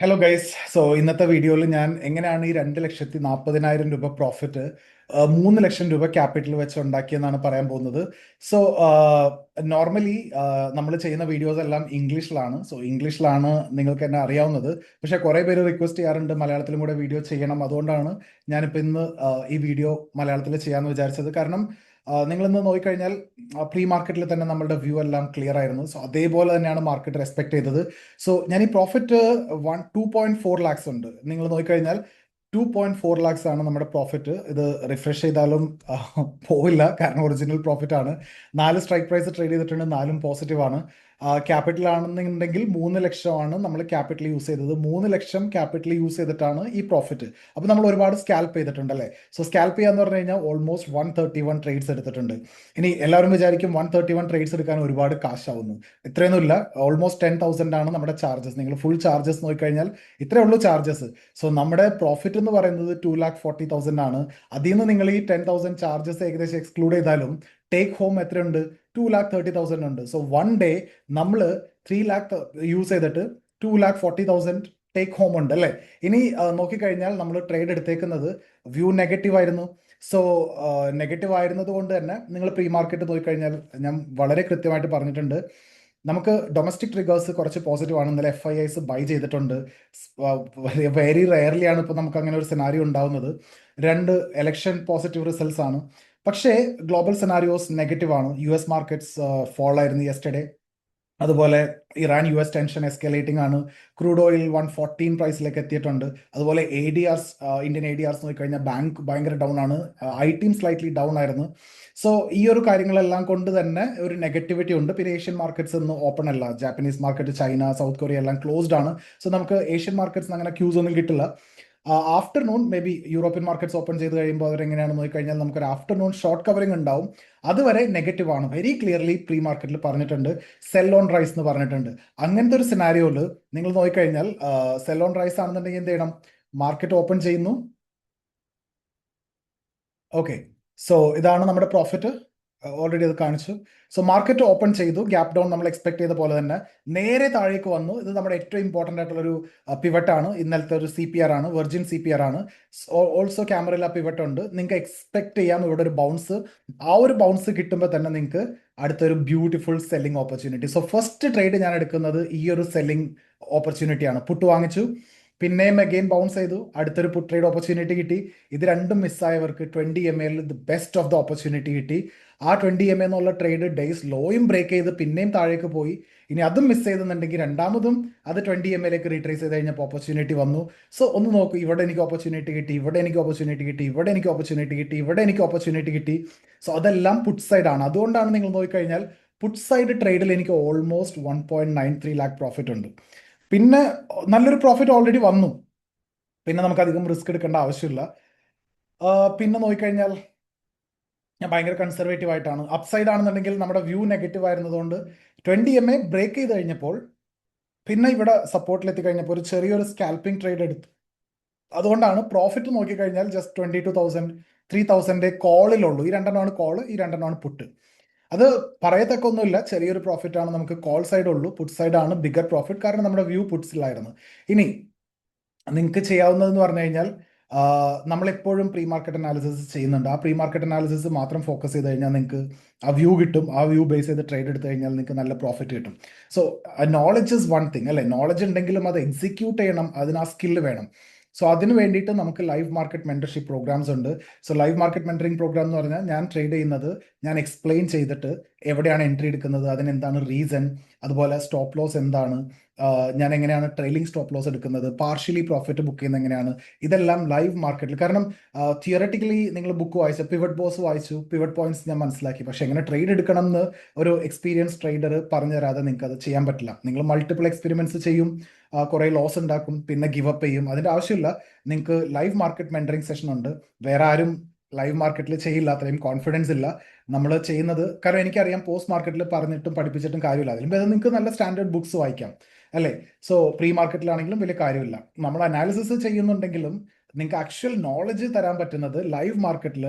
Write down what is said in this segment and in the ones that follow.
Hello guys. ഇന്നത്തെ വീഡിയോയിൽ ഞാൻ എങ്ങനെയാണ് ഈ 2,40,000 രൂപ പ്രോഫിറ്റ് 3 ലക്ഷം രൂപ ക്യാപിറ്റൽ വെച്ച് ഉണ്ടാക്കിയെന്നാണ് പറയാൻ പോകുന്നത്. സോ നോർമലി നമ്മൾ ചെയ്യുന്ന വീഡിയോസ് എല്ലാം ഇംഗ്ലീഷിലാണ്. ഇംഗ്ലീഷിലാണ് നിങ്ങൾക്ക് എന്നെ അറിയാവുന്നത്. പക്ഷെ കുറേ പേര് റിക്വസ്റ്റ് ചെയ്യാറുണ്ട് മലയാളത്തിലും കൂടെ വീഡിയോ ചെയ്യണം. അതുകൊണ്ടാണ് ഞാനിപ്പോൾ ഇന്ന് ഈ വീഡിയോ മലയാളത്തിൽ ചെയ്യാമെന്ന് വിചാരിച്ചത്. കാരണം നിങ്ങളിന്ന് നോക്കിക്കഴിഞ്ഞാൽ പ്രീ മാർക്കറ്റിൽ തന്നെ നമ്മളുടെ വ്യൂ എല്ലാം ക്ലിയർ ആയിരുന്നു. അതേപോലെ തന്നെയാണ് മാർക്കറ്റ് റെസ്പെക്ട് ചെയ്തത്. ഞാൻ ഈ പ്രോഫിറ്റ് 2.4 ലാക്സ് ഉണ്ട്. നിങ്ങൾ നോക്കിക്കഴിഞ്ഞാൽ 2.4 ലാക്സ് ആണ് നമ്മുടെ പ്രോഫിറ്റ്. ഇത് റിഫ്രഷ് ചെയ്താലും പോവില്ല, കാരണം ഒറിജിനൽ പ്രോഫിറ്റ് ആണ്. 4 സ്ട്രൈക്ക് പ്രൈസ് ട്രേഡ് ചെയ്തിട്ടുണ്ട്, 4 പോസിറ്റീവ് ആണ്. ക്യാപിറ്റൽ ആണെന്നുണ്ടെങ്കിൽ 3 ലക്ഷമാണ് നമ്മൾ ക്യാപിറ്റൽ യൂസ് ചെയ്തത്. 3 ലക്ഷം ക്യാപിറ്റൽ യൂസ് ചെയ്തിട്ടാണ് ഈ പ്രോഫിറ്റ്. അപ്പോൾ നമ്മൾ ഒരുപാട് സ്കാൽപ്പ് ചെയ്തിട്ടുണ്ട് അല്ലേ. സ്കാൽപ്പ് ചെയ്യാന്ന് പറഞ്ഞു കഴിഞ്ഞാൽ ഓൾമോസ്റ്റ് 131 ട്രേഡ്സ് എടുത്തിട്ടുണ്ട്. ഇനി എല്ലാവരും വിചാരിക്കും 131 ട്രേഡ്സ് എടുക്കാൻ ഒരുപാട് കാശാവുന്നു. ഇത്രയൊന്നുമില്ല. ഓൾമോസ്റ്റ് 10,000 ആണ് നമ്മുടെ ചാർജസ്. നിങ്ങൾ ഫുൾ ചാർജസ് നോക്കിക്കഴിഞ്ഞാൽ ഇത്രയേ ഉള്ളൂ ചാർജസ്. നമ്മുടെ പ്രോഫിറ്റ് എന്ന് പറയുന്നത് 2,40,000 ആണ്. അതിൽ നിന്ന് നിങ്ങൾ ഈ 10,000 ചാർജസ് ഏകദേശം എക്സ്ക്ലൂഡ് ചെയ്താലും ടേക്ക് ഹോം എത്രയുണ്ട്? 2,30,000 ഉണ്ട്. വൺ ഡേ നമ്മൾ 3 ലാക്ക് യൂസ് ചെയ്തിട്ട് 2,40,000 ടേക്ക് ഹോം ഉണ്ട് അല്ലേ. ഇനി നോക്കിക്കഴിഞ്ഞാൽ നമ്മൾ ട്രേഡ് എടുത്തേക്കുന്നത് വ്യൂ നെഗറ്റീവ് ആയിരുന്നു. സോ നെഗറ്റീവ് ആയിരുന്നത് കൊണ്ട് തന്നെ നിങ്ങൾ പ്രീ മാർക്കറ്റ് നോക്കിക്കഴിഞ്ഞാൽ ഞാൻ വളരെ കൃത്യമായിട്ട് പറഞ്ഞിട്ടുണ്ട്. നമുക്ക് ഡൊമസ്റ്റിക് ട്രിഗേഴ്സ് കുറച്ച് പോസിറ്റീവ് ആണ്. ഇന്നലെ FIIs ബൈ ചെയ്തിട്ടുണ്ട്. വെരി റെയർലി ആണ് ഇപ്പോൾ നമുക്ക് അങ്ങനെ ഒരു സിനാരിയോ ഉണ്ടാവുന്നത്. 2 ഇലക്ഷൻ പോസിറ്റീവ് റിസൾട്ട്സ് ആണ്. പക്ഷേ ഗ്ലോബൽ സിനാരിയോസ് നെഗറ്റീവ് ആണ്. US മാർക്കറ്റ്സ് ഫോൾ ആയിരുന്നു യെസ്റ്റർഡേ. അതുപോലെ ഇറാൻ US ടെൻഷൻ എസ്കലേറ്റിംഗ് ആണ്. ക്രൂഡ് ഓയിൽ 114 പ്രൈസിലേക്ക് എത്തിയിട്ടുണ്ട്. അതുപോലെ ADRs, ഇന്ത്യൻ ADRs നോക്കിക്കഴിഞ്ഞാൽ ബാങ്ക് ഭയങ്കര ഡൗൺ ആണ്. IT സ്ലൈറ്റ്ലി ഡൗൺ ആയിരുന്നു. ഈ ഒരു കാര്യങ്ങളെല്ലാം കൊണ്ട് തന്നെ ഒരു നെഗറ്റിവിറ്റി ഉണ്ട്. പിന്നെ ഏഷ്യൻ മാർക്കറ്റ്സ് ഒന്നും ഓപ്പൺ അല്ല. Japanese market, China, south Korea എല്ലാം ക്ലോസ്ഡ് ആണ്. നമുക്ക് ഏഷ്യൻ മാർക്കറ്റ്സ് അങ്ങനെ ക്യൂസ് ഒന്നും കിട്ടില്ല. Afternoon may be European markets open ചെയ്ത് കഴിയുമ്പോൾ അവരെങ്ങനെയാണെന്ന് നോക്കിക്കഴിഞ്ഞാൽ നമുക്കൊരു ആഫ്റ്റർനൂൺ ഷോർട്ട് കവറിംഗ് ഉണ്ടാവും. അതുവരെ നെഗറ്റീവ് ആണ്. വെരി ക്ലിയർലി പ്രീ മാർക്കറ്റിൽ പറഞ്ഞിട്ടുണ്ട്. സെൽ ഓൺ റൈസ് എന്ന് പറഞ്ഞിട്ടുണ്ട്. അങ്ങനത്തെ ഒരു സിനാരിയോയിൽ നിങ്ങൾ നോക്കിക്കഴിഞ്ഞാൽ സെൽ ഓൺ റൈസ് ആണെന്നുണ്ടെങ്കിൽ എന്ത് ചെയ്യണം? മാർക്കറ്റ് ഓപ്പൺ ചെയ്യുന്നു. ഓക്കെ, ഇതാണ് നമ്മുടെ പ്രോഫിറ്റ്. ഓൾറെഡി അത് കാണിച്ചു. മാർക്കറ്റ് ഓപ്പൺ ചെയ്തു, ഗ്യാപ് ഡൗൺ നമ്മൾ എക്സ്പെക്ട് ചെയ്ത പോലെ തന്നെ നേരെ താഴേക്ക് വന്നു. ഇത് നമ്മുടെ ഏറ്റവും ഇമ്പോർട്ടൻ്റ് ആയിട്ടുള്ള ഒരു പിവറ്റ് ആണ്. ഇന്നലത്തെ ഒരു CPR ആണ്, വെർജിൻ CPR ആണ്. ഓൾസോ ക്യാമറയില പിവറ്റ് ഉണ്ട്. നിങ്ങൾക്ക് എക്സ്പെക്ട് ചെയ്യാം ഇവിടെ ഒരു ബൗൺസ്. ആ ഒരു ബൗൺസ് കിട്ടുമ്പോൾ തന്നെ നിങ്ങൾക്ക് അടുത്തൊരു beautiful selling opportunity. First trade ഞാൻ എടുക്കുന്നത് ഈ ഒരു സെല്ലിംഗ് ഓപ്പർച്യൂണിറ്റിയാണ്. പുട്ട് വാങ്ങിച്ചു, പിന്നെയും അഗെയിൻ ബൗൺസ് ചെയ്തു, അടുത്തൊരു പുട്ട് ട്രേഡ് ഓപ്പർച്യൂണിറ്റി കിട്ടി. ഇത് രണ്ടും മിസ്സായവർക്ക് 20 MA the best of the opportunity കിട്ടി. ആ 20 MA എന്നുള്ള ട്രേഡ് ഡേയ്സ് ലോയും ബ്രേക്ക് ചെയ്ത് പിന്നെയും താഴേക്ക് പോയി. ഇനി അതും മിസ് ചെയ്തെന്നുണ്ടെങ്കിൽ രണ്ടാമതും അത് 20 MA റീട്രേസ് ചെയ്ത് കഴിഞ്ഞപ്പോൾ ഓപ്പർച്യൂണിറ്റി വന്നു. ഒന്ന് നോക്കൂ, ഇവിടെ എനിക്ക് ഓപ്പർച്യൂണിറ്റി കിട്ടി, ഇവിടെ എനിക്ക് ഓപ്പർച്യൂണിറ്റി കിട്ടി, ഇവിടെ എനിക്ക് ഓപ്പർച്യൂണിറ്റി കിട്ടി, ഇവിടെ എനിക്ക് ഓപ്പർച്യൂണിറ്റി കിട്ടി. അതെല്ലാം പുട്ട് സൈഡ് ആണ്. അതുകൊണ്ടാണ് നിങ്ങൾ നോക്കിക്കഴിഞ്ഞാൽ പുട്ട് സൈഡ് ട്രേഡിൽ എനിക്ക് ഓൾമോസ്റ്റ് 1.93 ലാക്ക് പ്രോഫിറ്റ് ഉണ്ട്. പിന്നെ നല്ലൊരു പ്രോഫിറ്റ് ഓൾറെഡി വന്നു. പിന്നെ നമുക്ക് അധികം റിസ്ക് എടുക്കേണ്ട ആവശ്യമില്ല. പിന്നെ നോക്കിക്കഴിഞ്ഞാൽ ഞാൻ ഭയങ്കര കൺസർവേറ്റീവ് ആയിട്ടാണ്. അപ്സൈഡ് ആണെന്നുണ്ടെങ്കിൽ നമ്മുടെ വ്യൂ നെഗറ്റീവ് ആയിരുന്നതുകൊണ്ട് 20 MA ബ്രേക്ക് ചെയ്ത് കഴിഞ്ഞപ്പോൾ പിന്നെ ഇവിടെ സപ്പോർട്ടിൽ എത്തിക്കഴിഞ്ഞപ്പോൾ ഒരു ചെറിയൊരു സ്കാൽപ്പിംഗ് ട്രേഡ് എടുത്തു. അതുകൊണ്ടാണ് പ്രോഫിറ്റ് നോക്കിക്കഴിഞ്ഞാൽ ജസ്റ്റ് 22,000 3,000 കോളിലുള്ളൂ. ഈ രണ്ടെണ്ണമാണ് കോള്, ഈ രണ്ടെണ്ണമാണ് പുട്ട്. അത് പറയത്തക്കൊന്നുമില്ല, ചെറിയൊരു പ്രോഫിറ്റ് ആണ്. നമുക്ക് കോൾ സൈഡ് ഉള്ളൂ, പുട്ട് സൈഡ് ആണ് ബിഗർ പ്രോഫിറ്റ്, കാരണം നമ്മുടെ വ്യൂ പുട്സിലായിരുന്നു. ഇനി നിങ്ങൾക്ക് ചെയ്യാവുന്നതെന്ന് പറഞ്ഞു കഴിഞ്ഞാൽ നമ്മളെപ്പോഴും പ്രീ മാർക്കറ്റ് അനാലിസിസ് ചെയ്യുന്നുണ്ട്. ആ പ്രീ മാർക്കറ്റ് അനാലിസിസ് മാത്രം ഫോക്കസ് ചെയ്ത് കഴിഞ്ഞാൽ നിങ്ങൾക്ക് ആ വ്യൂ കിട്ടും. ആ വ്യൂ ബേസ് ചെയ്ത് ട്രേഡ് എടുത്തു കഴിഞ്ഞാൽ നിങ്ങൾക്ക് നല്ല പ്രോഫിറ്റ് കിട്ടും. നോളജ് ഇസ് വൺ തിങ് അല്ലേ. നോളജ് ഉണ്ടെങ്കിലും അത് എക്സിക്യൂട്ട് ചെയ്യണം, അതിന് ആ സ്കില്ല് വേണം. അതിന് വേണ്ടിയിട്ട് നമുക്ക് ലൈവ് മാർക്കറ്റ് മെന്റർഷിപ്പ് പ്രോഗ്രാംസ് ഉണ്ട്. ലൈവ് മാർക്കറ്റ് മെന്ററിംഗ് പ്രോഗ്രാം എന്ന് പറഞ്ഞാൽ ഞാൻ ട്രേഡ് ചെയ്യുന്നത് ഞാൻ എക്സ്പ്ലെയിൻ ചെയ്തിട്ട് എവിടെയാണ് എൻട്രി എടുക്കുന്നത്, അതിനെന്താണ് റീസൺ, അതുപോലെ സ്റ്റോപ്പ് ലോസ് എന്താണ്, ഞാൻ എങ്ങനെയാണ് ട്രെയിലിംഗ് സ്റ്റോപ്പ് ലോസ് എടുക്കുന്നത്, പാർഷ്യലി പ്രോഫിറ്റ് ബുക്ക് ചെയ്യുന്നത് എങ്ങനെയാണ്, ഇതെല്ലാം ലൈവ് മാർക്കറ്റിൽ. കാരണം തിയററ്റിക്കലി നിങ്ങൾ ബുക്ക് വായിച്ചു, പിവറ്റ് ബോസ് വായിച്ചു, പിവറ്റ് പോയിന്റ്സ് ഞാൻ മനസ്സിലാക്കി. പക്ഷെ എങ്ങനെ ട്രേഡ് എടുക്കണം എന്ന് ഒരു എക്സ്പീരിയൻസ് ട്രേഡർ പറഞ്ഞു തരാതെ നിങ്ങൾക്ക് അത് ചെയ്യാൻ പറ്റില്ല. നിങ്ങൾ മൾട്ടിപ്പിൾ എക്സ്പെരിമെന്റ്സ് ചെയ്യും, കുറേ ലോസ് ഉണ്ടാക്കും, പിന്നെ ഗിവ് അപ്പ് ചെയ്യും. അതിന്റെ ആവശ്യമില്ല. നിങ്ങൾക്ക് ലൈവ് മാർക്കറ്റ് മെന്ററിംഗ് സെഷൻ ഉണ്ട്. വേറെ ആരും ലൈവ് മാർക്കറ്റിൽ ചെയ്യില്ല, അത്രയും കോൺഫിഡൻസ് ഇല്ല നമ്മൾ ചെയ്യുന്നത്. കാരണം എനിക്കറിയാം പോസ്റ്റ് മാർക്കറ്റിൽ പറഞ്ഞിട്ടും പഠിപ്പിച്ചിട്ടും കാര്യമില്ല. അതിലും ഭേദം നിങ്ങൾക്ക് നല്ല സ്റ്റാൻഡേർഡ് ബുക്സ് വായിക്കാം അല്ലേ. പ്രീ മാർക്കറ്റിലാണെങ്കിലും വലിയ കാര്യമില്ല. നമ്മൾ അനാലിസിസ് ചെയ്യുന്നുണ്ടെങ്കിലും നിങ്ങൾക്ക് ആക്ച്വൽ നോളജ് തരാൻ പറ്റുന്നത് ലൈവ് മാർക്കറ്റിൽ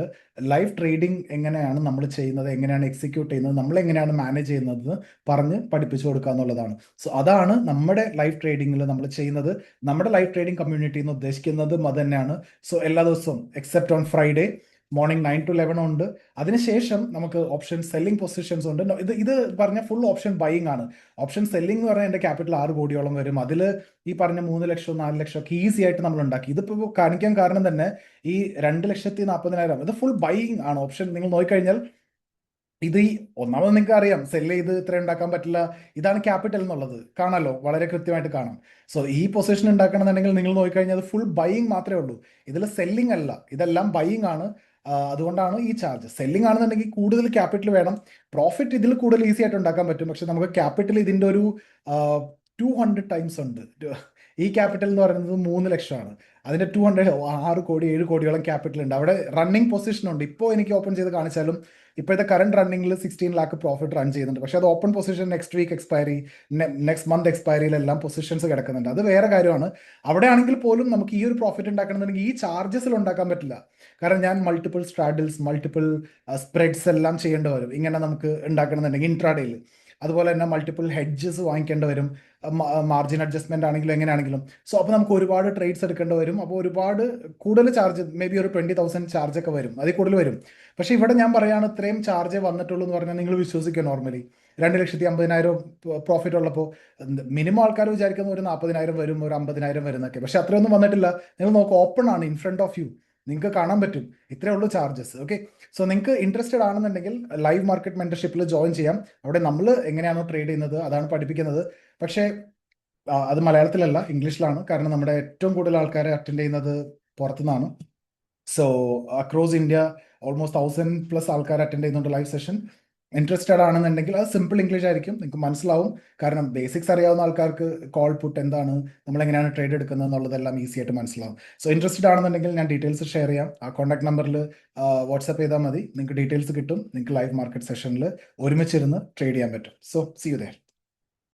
ലൈവ് ട്രേഡിംഗ് എങ്ങനെയാണ് നമ്മൾ ചെയ്യുന്നത്, എങ്ങനെയാണ് എക്സിക്യൂട്ട് ചെയ്യുന്നത്, നമ്മൾ എങ്ങനെയാണ് മാനേജ് ചെയ്യുന്നത് പറഞ്ഞ് പഠിപ്പിച്ചു കൊടുക്കുക എന്നുള്ളതാണ്. സോ അതാണ് നമ്മുടെ ലൈവ് ട്രേഡിങ്ങിൽ നമ്മൾ ചെയ്യുന്നത്. നമ്മുടെ ലൈവ് ട്രേഡിംഗ് കമ്മ്യൂണിറ്റി എന്ന് ഉദ്ദേശിക്കുന്നതും അത് തന്നെയാണ്. സോ എല്ലാ ദിവസവും except on Friday morning 9 to 11 ഉണ്ട്. അതിനുശേഷം നമുക്ക് ഓപ്ഷൻ സെല്ലിംഗ് പൊസിഷൻസ് ഉണ്ട്. ഇത് പറഞ്ഞ ഫുൾ ഓപ്ഷൻ ബൈയിങ് ആണ്. ഓപ്ഷൻ സെല്ലിംഗ് എന്ന് പറഞ്ഞാൽ എൻ്റെ ക്യാപിറ്റൽ 6 കോടിയോളം വരും. അതിൽ ഈ പറഞ്ഞ 3 ലക്ഷം 4 ലക്ഷം ഒക്കെ ഈസി ആയിട്ട് നമ്മൾ ഉണ്ടാക്കി. ഇതിപ്പോൾ കാണിക്കാൻ കാരണം തന്നെ ഈ 2,40,000 ഇത് ഫുൾ ബൈയിങ് ആണ് ഓപ്ഷൻ. നിങ്ങൾ നോക്കിക്കഴിഞ്ഞാൽ ഇത് ഈ ഒന്നാമത് നിങ്ങൾക്ക് അറിയാം സെല് ചെയ്ത് ഇത്ര ഉണ്ടാക്കാൻ പറ്റില്ല. ഇതാണ് ക്യാപിറ്റൽ എന്നുള്ളത് കാണാലോ, വളരെ കൃത്യമായിട്ട് കാണാം. സോ ഈ പൊസിഷൻ ഉണ്ടാക്കണമെന്നുണ്ടെങ്കിൽ നിങ്ങൾ നോക്കിക്കഴിഞ്ഞാൽ അത് ഫുൾ ബൈയിങ് മാത്രമേ ഉള്ളൂ. ഇതിൽ സെല്ലിംഗ് അല്ല, ഇതെല്ലാം ബൈയിങ് ആണ്. അതുകൊണ്ടാണ് ഈ ചാർജ്. സെല്ലിംഗ് ആണെന്നുണ്ടെങ്കിൽ കൂടുതൽ ക്യാപിറ്റൽ വേണം, പ്രോഫിറ്റ് ഇതിൽ കൂടുതൽ ഈസി ആയിട്ട് ഉണ്ടാക്കാൻ പറ്റും. പക്ഷെ നമുക്ക് ക്യാപിറ്റൽ ഇതിൻ്റെ ഒരു 200 ടൈംസ് ഉണ്ട്. ഈ ക്യാപിറ്റൽ എന്ന് പറയുന്നത് 3 ലക്ഷമാണ്. അതിന്റെ 200 6 കോടി 7 കോടിയോളം ക്യാപിറ്റൽ ഉണ്ട്. അവിടെ റണ്ണിങ് പൊസിഷൻ ഉണ്ട്. ഇപ്പോൾ എനിക്ക് ഓപ്പൺ ചെയ്ത് കാണിച്ചാലും ഇപ്പോഴത്തെ കറണ്ട് റണ്ണിങ്ങിൽ 16 ലാക്ക് പ്രോഫിറ്റ് റൺ ചെയ്യുന്നുണ്ട്. പക്ഷെ അത് open position next week expiry, next month എക്സ്പയറിയിലെല്ലാം പൊസിഷൻസ് കിടക്കുന്നുണ്ട്. അത് വേറെ കാര്യമാണ്. അവിടെ ആണെങ്കിൽ പോലും നമുക്ക് ഈ ഒരു പ്രോഫിറ്റ് ഉണ്ടാക്കണമെന്നുണ്ടെങ്കിൽ ഈ ചാർജസിൽ ഉണ്ടാക്കാൻ പറ്റില്ല. കാരണം ഞാൻ മൾട്ടിപ്പിൾ സ്ട്രാഡിൽസ്, മൾട്ടിപ്പിൾ സ്പ്രെഡ്സ് എല്ലാം ചെയ്യേണ്ടി വരും ഇങ്ങനെ നമുക്ക് ഉണ്ടാക്കണമെന്നുണ്ടെങ്കിൽ ഇൻട്രാഡേയിൽ. അതുപോലെ തന്നെ മൾട്ടിപ്പിൾ ഹെഡ്ജസ് വാങ്ങിക്കേണ്ടി വരും, മാർജിൻ അഡ്ജസ്റ്റ്മെന്റ് ആണെങ്കിലും എങ്ങനെയാണെങ്കിലും. സോ അപ്പോൾ നമുക്ക് ഒരുപാട് ട്രേഡ്സ് എടുക്കേണ്ടി വരും. അപ്പോൾ ഒരുപാട് കൂടുതൽ ചാർജ്, മേ ബി ഒരു 20,000 ചാർജ് ഒക്കെ വരും, അതിൽ കൂടുതൽ വരും. പക്ഷേ ഇവിടെ ഞാൻ പറയാണ് ഇത്രയും ചാർജേ വന്നിട്ടുള്ളൂ എന്ന് പറഞ്ഞാൽ നിങ്ങൾ വിശ്വസിക്കുക. നോർമലി 2,50,000 പ്രോഫിറ്റ് ഉള്ളപ്പോൾ മിനിമം ആൾക്കാർ വിചാരിക്കുന്ന ഒരു 40,000 വരും, ഒരു 50,000 വരുന്നൊക്കെ. പക്ഷെ അത്രയൊന്നും വന്നിട്ടില്ല. നിങ്ങൾ നോക്ക്, ഓപ്പൺ ആണ് ഇൻ ഫ്രണ്ട് ഓഫ് യു, നിങ്ങൾക്ക് കാണാൻ പറ്റും. ഇത്രേ ഉള്ളൂ ചാർജസ്. ഓക്കെ, സോ നിങ്ങൾക്ക് ഇൻട്രസ്റ്റഡ് ആണെന്നുണ്ടെങ്കിൽ ലൈവ് മാർക്കറ്റ് മെന്റർഷിപ്പിൽ ജോയിൻ ചെയ്യാം. അവിടെ നമ്മൾ എങ്ങനെയാണോ ട്രേഡ് ചെയ്യുന്നത് അതാണ് പഠിപ്പിക്കുന്നത്. പക്ഷേ അത് മലയാളത്തിലല്ല, ഇംഗ്ലീഷിലാണ്. കാരണം നമ്മുടെ ഏറ്റവും കൂടുതൽ ആൾക്കാരെ അറ്റൻഡ് ചെയ്യുന്നത് പുറത്തുനിന്നാണ്. സോ അക്രോസ് ഇന്ത്യ ഓൾമോസ്റ്റ് 1,000+ ആൾക്കാർ അറ്റൻഡ് ചെയ്യുന്നുണ്ട് ലൈവ് സെഷൻ. ഇൻട്രസ്റ്റഡ് ആണെന്നുണ്ടെങ്കിൽ അത് സിമ്പിൾ ഇംഗ്ലീഷ് ആയിരിക്കും, നിങ്ങൾക്ക് മനസ്സിലാവും. കാരണം ബേസിക്സ് അറിയാവുന്ന ആൾക്കാർക്ക് കോൾ പുട്ട് എന്താണ്, നമ്മൾ എങ്ങനെയാണ് ട്രേഡ് എടുക്കുന്നത് എന്നുള്ളതെല്ലാം ഈസി ആയിട്ട് മനസ്സിലാവും. സോ ഇൻട്രസ്റ്റഡ് ആണെന്നുണ്ടെങ്കിൽ ഞാൻ ഡീറ്റെയിൽസ് ഷെയർ ചെയ്യാം. ആ കോൺടാക്ട് നമ്പറിൽ വാട്സ്ആപ്പ് ചെയ്താൽ മതി, നിങ്ങൾക്ക് ഡീറ്റെയിൽസ് കിട്ടും. നിങ്ങൾക്ക് ലൈവ് മാർക്കറ്റ് സെഷനിൽ ഒരുമിച്ചിരുന്ന് ട്രേഡ് ചെയ്യാൻ പറ്റും. So see you there.